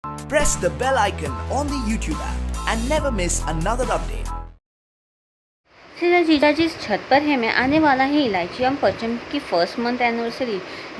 Press the bell icon on the YouTube app and never miss another update. सीधा जीजा जी इस छत पर है मैं आने वाला है इलायची एवं परचम की फर्स्ट मंथ एनिवर्सरी।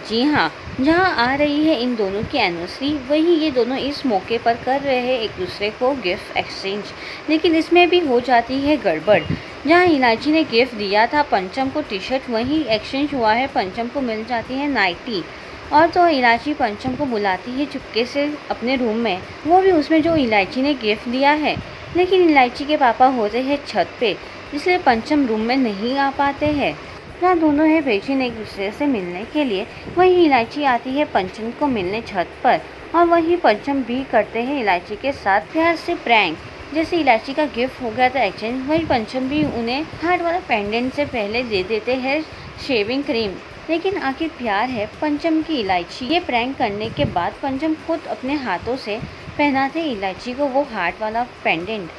जी हाँ, जहाँ आ रही है इन दोनों की एनिवर्सरी वहीं ये दोनों इस मौके पर कर रहे हैं एक दूसरे को गिफ्ट एक्सचेंज। लेकिन इसमें भी हो जाती है गड़बड़। जहाँ इलायची ने गिफ्ट दिया था पंचम को टी शर्ट, वहीं एक्सचेंज हुआ है पंचम को मिल जाती है नाइटी। और तो इलायची पंचम को बुलाती है चुपके से अपने रूम में, वो भी उसमें जो इलायची ने गिफ्ट दिया है। लेकिन इलायची के पापा होते हैं छत पे, इसलिए पंचम रूम में नहीं आ पाते हैं। जहाँ दोनों है बेचैन एक दूसरे से मिलने के लिए, वहीं इलायची आती है पंचम को मिलने छत पर, और वहीं पंचम भी करते हैं इलायची के साथ प्यार से प्रैंक। जैसे इलायची का गिफ्ट हो गया था एक्सचेंज, वहीं पंचम भी उन्हें हार्ट वाला पेंडेंट से पहले दे देते हैं शेविंग क्रीम। लेकिन आखिर प्यार है पंचम की इलायची। ये प्रैंक करने के बाद पंचम खुद अपने हाथों से पहनाते इलायची को वो हार्ट वाला पेंडेंट।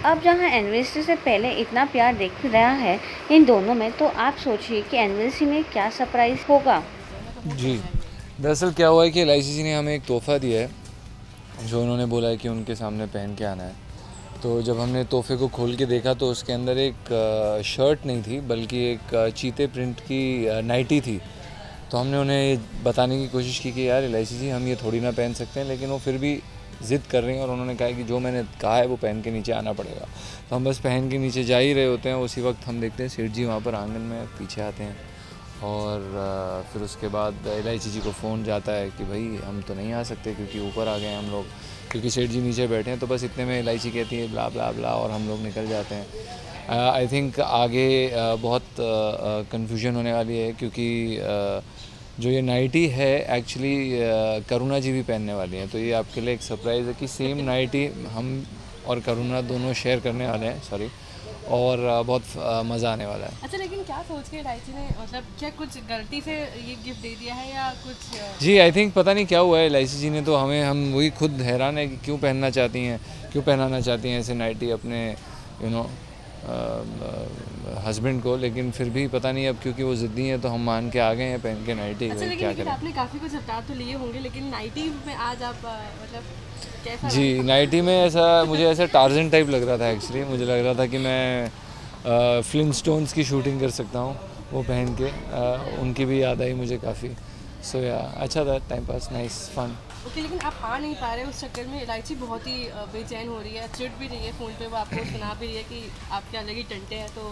अब जहाँ एनिवर्सरी से पहले इतना प्यार दिख रहा है इन दोनों में, तो आप सोचिए कि एनिवर्सरी में क्या सरप्राइज होगा। जी, दरअसल क्या हुआ है कि एलआईसी जी ने हमें एक तोहफ़ा दिया है जो उन्होंने बोला है कि उनके सामने पहन के आना है। तो जब हमने तोहफे को खोल के देखा तो उसके अंदर एक शर्ट नहीं थी बल्कि एक चीते प्रिंट की नाइटी थी। तो हमने उन्हें ये बताने की कोशिश की कि यार एलआईसी जी हम ये थोड़ी ना पहन सकते हैं, लेकिन वो फिर भी ज़िद कर रही हैं और उन्होंने कहा कि जो मैंने कहा है वो पहन के नीचे आना पड़ेगा। तो हम बस पहन के नीचे जा ही रहे होते हैं, उसी वक्त हम देखते हैं सेठ जी वहाँ पर आंगन में पीछे आते हैं और फिर उसके बाद एलआईसी जी को फ़ोन जाता है कि भाई हम तो नहीं आ सकते क्योंकि ऊपर आ गए हैं हम लोग, क्योंकि सेठ जी नीचे बैठे हैं। तो बस इतने में एलआईसी कहती है ब्ला ब्ला ब्ला और हम लोग निकल जाते हैं। आई थिंक आगे बहुत कन्फ्यूजन होने वाली है क्योंकि जो ये नाइटी है एक्चुअली करुणा जी भी पहनने वाली हैं। तो ये आपके लिए एक सरप्राइज़ है कि सेम नाइटी हम और करुणा दोनों शेयर करने वाले हैं। सॉरी, और बहुत मज़ा आने वाला है। अच्छा, लेकिन क्या सोच के इलायची ने, मतलब क्या कुछ गलती से ये गिफ्ट दे दिया है या कुछ? जी, आई थिंक पता नहीं क्या हुआ है एलआईसी जी ने, तो हम वही खुद हैरान है कि क्यों पहनना चाहती हैं, क्यों पहनाना चाहती हैं ऐसे नाइटी अपने हस्बैंड को। लेकिन फिर भी पता नहीं अब क्योंकि वो ज़िद्दी हैं तो हम मान के आ गए हैं पहन के नाइटी। अच्छा, क्या लेकिन करें। आपने काफ़ी कुछ अवतार तो लिए होंगे, लेकिन नाइटी में आज आप मतलब कैसा जी, नाइटी में मुझे ऐसा टार्जन टाइप लग रहा था एक्चुअली। मुझे लग रहा था कि मैं फ्लिंटस्टोन्स की शूटिंग कर सकता हूँ वो पहन के। उनकी भी याद आई मुझे काफ़ी। सो या अच्छा था, time pass, nice fun. Okay, लेकिन आप आ नहीं पा रहे उस चक्कर में इलायची बहुत ही बेचैन हो रही है, चिढ़ भी रही है फ़ोन पे, वो आपको सुना भी रही है कि आपके अलग ही टंटे हैं। तो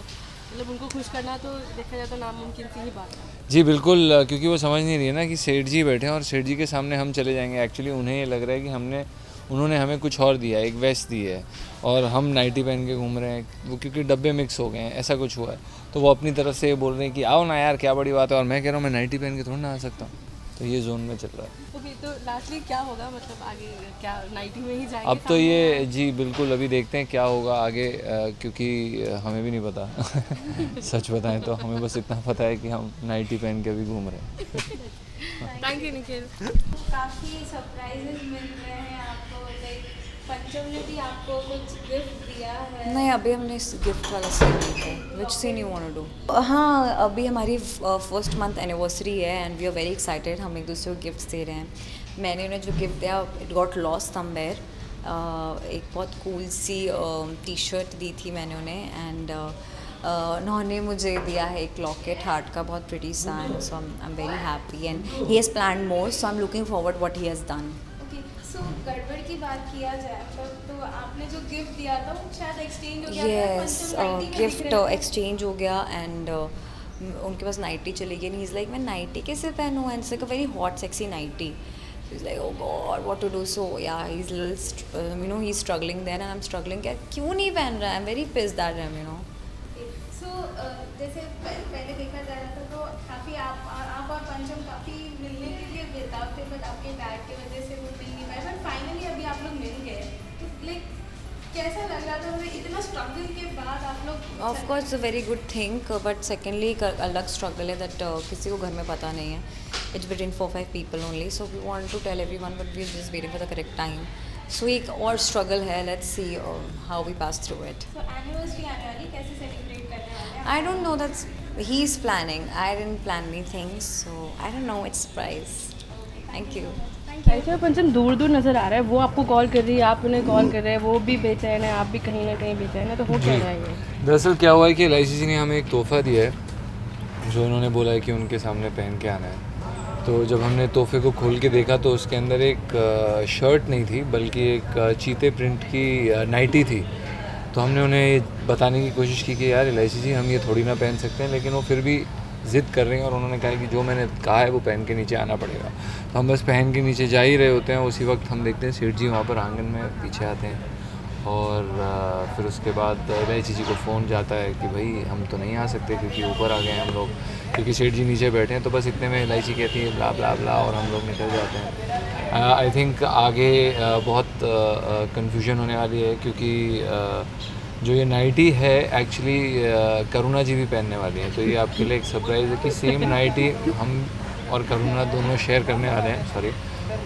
मतलब उनको खुश करना तो देखा जाए तो नामुमकिन सी ही बात है। जी बिल्कुल, क्योंकि वो समझ नहीं रही है ना कि सेठ जी बैठे हैं और सेठ जी के सामने हम चले जाएंगे। एक्चुअली उन्हें ये लग रहा है कि उन्होंने हमें कुछ और दिया है, एक वेस्ट दी है और हम नाइटी पहन के घूम रहे हैं। वो क्योंकि डब्बे मिक्स हो गए हैं, ऐसा कुछ हुआ है। तो वो अपनी तरफ से ये बोल रहे हैं कि आओ ना यार, क्या बड़ी बात है। और मैं कह रहा हूँ मैं नाइटी पहन के थोड़ा ना आ सकता हूँ। तो ये जोन में चल रहा है। ओके, तो लास्टली क्या होगा, मतलब आगे क्या नाइटी में ही जाएंगे? अब तो ये जी बिल्कुल, अभी देखते हैं क्या होगा आगे, क्योंकि हमें भी नहीं पता। सच बताएं तो हमें बस इतना पता है कि हम नाइटी पहन के अभी घूम रहे हैं। Thank you Nikhil. काफ़ी सरप्राइजेस मिल रहे हैं आपको, लाइक पंचम ने भी आपको कुछ गिफ्ट दिया है? नहीं, अभी हमने इस गिफ्ट वाला सीन नहीं किया। Which scene you want to do? हाँ, अभी हमारी फर्स्ट मंथ एनिवर्सरी है and we are very excited. हम एक दूसरे को गिफ्ट दे रहे हैं। मैंने उन्हें जो गिफ्ट दिया इट गॉट लॉस्ट समवेयर। एक बहुत कूल सी टी शर्ट दी थी मैंने उन्हें एंड उन्होंने मुझे दिया है एक लॉकेट हार्ट का, बहुत प्रिटी सा। And so I am very happy and he has planned more, so I am looking forward what he has done. Okay, सो गड़बड़ की बात किया जाए तो आपने जो गिफ्ट दिया था वो शायद एक्सचेंज हो गया था। यस, पंचम 90 में दिख गिफ्ट रहे थे। एक्सचेंज हो गया एंड उनके पास नाइटी चली गई। ही इज़ लाइक मैं नाइटी कैसे पहनूँ, and it's like a very hot sexy nightie. He's like, oh God, what to do? So yeah, he's little, he's struggling there, and I'm struggling. क्यों नहीं पहन रहा है? I'm very pissed at him. सो जैसे पहले देखा जा रहा था तो काफ़ी आप और पंचम काफ़ी मिलने के लिए बेताब थे, बट आपके डैड की वजह से वो मिल नहीं पाए। बट फाइनली अभी आप लोग मिल गए, तो लाइक कैसा लग रहा था? मतलब इतना स्ट्रगल के बाद आप लोग। Of course a very good thing, but secondly एक अलग स्ट्रगल है दैट किसी को घर में पता नहीं है। It's between 4-5 people only, so we want to tell everyone, but we're just waiting for the correct time. So एक और स्ट्रगल है, let's see how we pass through it. तो एनिवर्सरी आने वाली, कैसे सेलिब्रेट करने वाले हैं? I don't know, that's he's planning. I didn't plan anything, so I don't know, it's surprise. Thank you. Lychee और पंचम दूर दूर नज़र आ रहा है, वो आपको कॉल कर रही है, आप उन्हें कॉल कर रहे हैं, वो भी बेचैन है, आप भी कहीं ना कहीं बेचैन है, तो हो क्या रहा है ये? दरअसल क्या हुआ है कि LIC जी ने हमें एक तोहफ़ा दिया है जो उन्होंने बोला है कि उनके सामने पहन के आना है। तो जब हमने तोहफे को खोल के देखा तो उसके अंदर एक शर्ट नहीं थी बल्कि एक चीते प्रिंट की नाइटी थी। तो हमने उन्हें बताने की कोशिश की कि यार LIC जी हम ये थोड़ी ना पहन सकते हैं, लेकिन वो फिर भी ज़िद कर रही हैं और उन्होंने कहा कि जो मैंने कहा है वो पहन के नीचे आना पड़ेगा। तो हम बस पहन के नीचे जा ही रहे होते हैं, उसी वक्त हम देखते हैं सेठ जी वहाँ पर आंगन में पीछे आते हैं और फिर उसके बाद LIC जी को फ़ोन जाता है कि भाई हम तो नहीं आ सकते क्योंकि ऊपर आ गए हैं हम लोग, क्योंकि सेठ जी नीचे बैठे हैं। तो बस इतने में LIC कहती है ब्ला ब्ला ब्ला और हम लोग निकल जाते हैं। आई थिंक आगे बहुत कन्फ्यूजन होने वाली है क्योंकि जो ये नाइटी है एक्चुअली करुणा जी भी पहनने वाली हैं। तो ये आपके लिए एक सरप्राइज़ है कि सेम नाइटी हम और करुणा दोनों शेयर करने वाले हैं, सॉरी,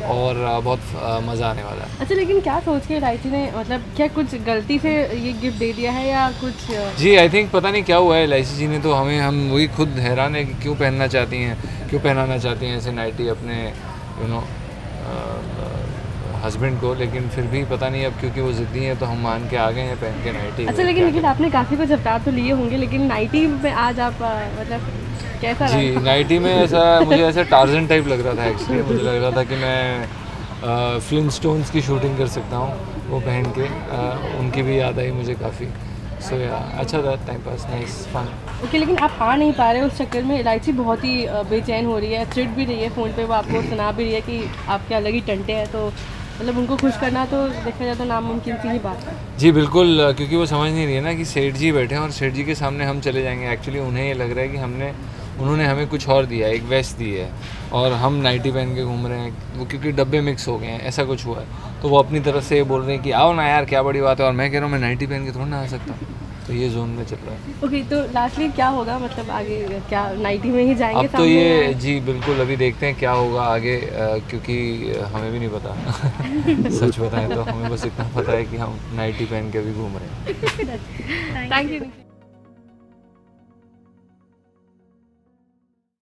और बहुत मज़ा आने वाला है। अच्छा, लेकिन क्या सोच के लाइची ने, मतलब क्या कुछ गलती से ये गिफ्ट दे दिया है या कुछ? जी आई थिंक पता नहीं क्या हुआ है, LIC जी ने तो हम वही खुद हैरान है कि क्यों पहनना चाहती हैं, क्यों पहनाना चाहती हैं ऐसे नाइटी अपने हस्बैंड को, लेकिन फिर भी पता नहीं अब क्योंकि वो ज़िद्दी हैं तो हम मान के आ गए हैं पहन के नाइटी। अच्छा, लेकिन आपने काफ़ी कुछ अवतार तो लिए होंगे, लेकिन नाइटी में आज आप मतलब कैसा जी रहा? नाइटी में मुझे ऐसा टार्जन टाइप लग रहा था एक्चुअली। मुझे लग रहा था कि मैं फ्लिंटस्टोन्स की शूटिंग कर सकता हूँ वो पहन के। उनकी भी याद आई मुझे काफ़ी। सो या अच्छा था, time pass, nice fun. Okay, लेकिन आप आ नहीं पा रहे उस चक्कर में LIC बहुत ही बेचैन हो रही है, चिढ़ भी रही है फ़ोन पे, वो आपको सुना भी रही है कि आपके अलग ही टंटे हैं, तो मतलब उनको खुश करना तो देखा जाए तो नामुमकिन सी ही बात है। जी बिल्कुल, क्योंकि वो समझ नहीं रही है ना कि सेठ जी बैठे हैं और सेठ जी के सामने हम चले जाएंगे। एक्चुअली उन्हें ये लग रहा है कि उन्होंने हमें कुछ और दिया है, एक वेस्ट दी है और हम नाइटी पहन के घूम रहे हैं, वो क्योंकि डब्बे मिक्स हो गए हैं, ऐसा कुछ हुआ है। तो वो अपनी तरफ से बोल रहे हैं कि आओ ना यार, क्या बड़ी बात है, और मैं कह रहा हूँ मैं नाइटी पहन के थोड़ा ना आ सकता। तो ये जोन में चल रहा है। ओके, तो लास्टली क्या होगा, मतलब आगे क्या नाइटी में ही जाएंगे अब तो सामने ये या? जी बिल्कुल, अभी देखते हैं क्या होगा आगे, क्योंकि हमें भी नहीं पता सच बताएं तो हमें बस इतना पता है कि हम नाइटी पहन के अभी घूम रहे हैं। Thank you.